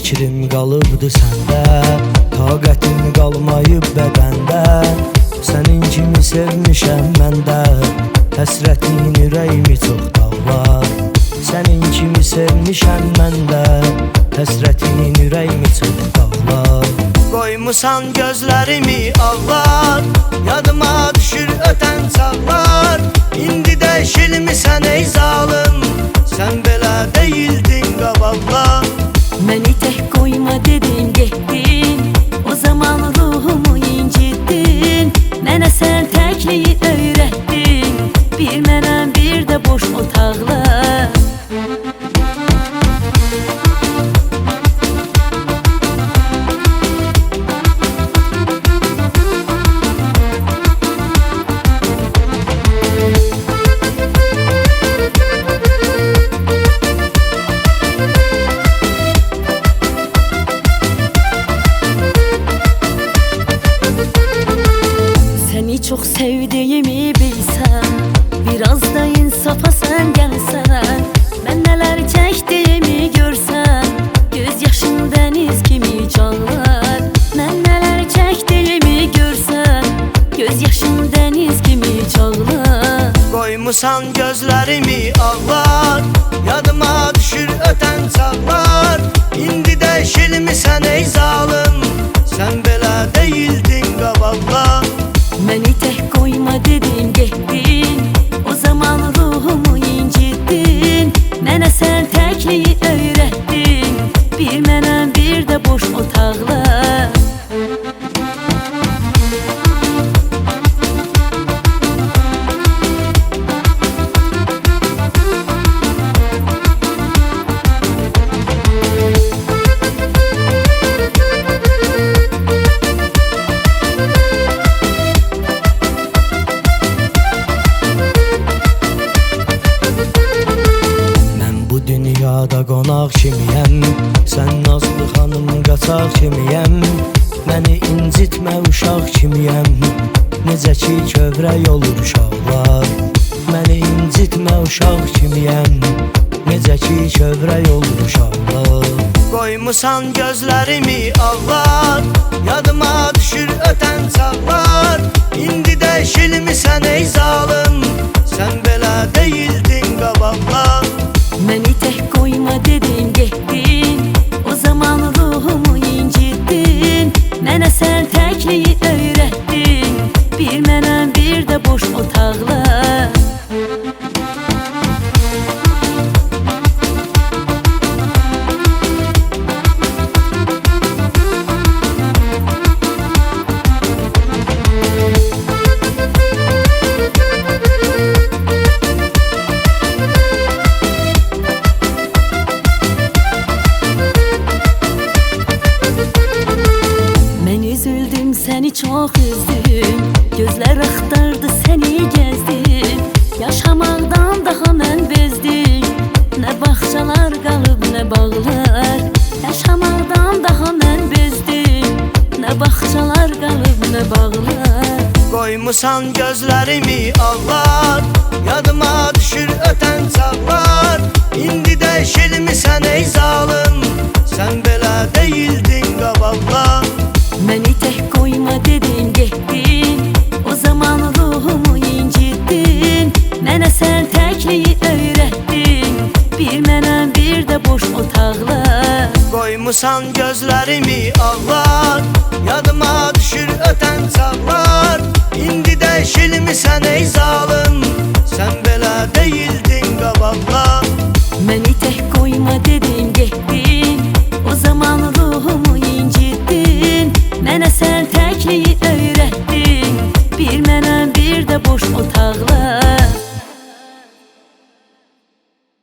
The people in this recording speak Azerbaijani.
fikrim qalıbdı səndə, taqətim qalmayıb bədəndə. Sənin kimi sevmişəm məndə, həsrətin ürəyimi çox dağlar. Sənin kimi sevmişəm məndə, həsrətin ürəyimi çox dağlar. Qoymusan gözlərimi ağlar, yadıma düşür ötən çağlar. İndi dəyişilmisən ey zalım, sən belə deyildin qabaqlar. Məni tək qoyma dedim getdin, o zaman ruhumu incitdin. Mənə sən təkliyi öyrətdin, bir mənəm bir də boş otaqlar. Çox sevdiyimi bilsən, biraz da insafa sən gəlsən. Mən nələr çəkdiyimi görsən, göz yaşım dəniz kimi canlar. Mən nələr çəkdiyimi görsən, göz yaşım dəniz kimi canlar. Qoymusan gözlərimi ağlar, yadıma düşür ötən çağlar. İndi dəyişilmisən ey zalım, sən belə deyildin qabaqlar. Məni tək qoyma dedim getdin, o zaman ruhumu incitdin. Mənə sən təkliyi öyrətdin, bir mənəm bir də boş otaqlar. Dünyada qonaq kimiyəm, sən nazlı xanım qaçaq kimiyəm. Məni incitmə uşaq kimiyəm, necə ki kövrək olur uşaqlar. Məni incitmə uşaq kimiyəm, necə ki kövrək olur uşaqlar. Qoymusan gözlərimi ağlar, yadıma düşür ötən çağlar. İndi dəyişilmisən ey zalım, sən belə deyildin qabaqlar. Məni tək qoyma dedim getdin, o zaman ruhumu incitdin. Mənə sən təkliyi öyrətdin, bir mənəm bir də boş otaqlar. Səni çox üzdüm, gözlər axtardı səni gəzdim. Yaşamaqdan daha mən bezdim, nə bağçalar qalıb nə bağlar. Yaşamaqdan daha mən bezdim, nə bağçalar qalıb nə bağlar. Qoymusan gözlərimi ağlar, yadıma düşür ötən çağlar. İndi dəyişilmisən ey zalım, sən belə deyildin qabaqlar. Məni tək qoyma dedim getdin, o zaman ruhumu incitdin. Mənə sən təkliyi öyrətdin, bir mənəm bir də boş otaqlar. Qoymusan gözlərimi ağlar, yadıma düşür ötən çağlar. İndi dəyişilmisən ey zalım.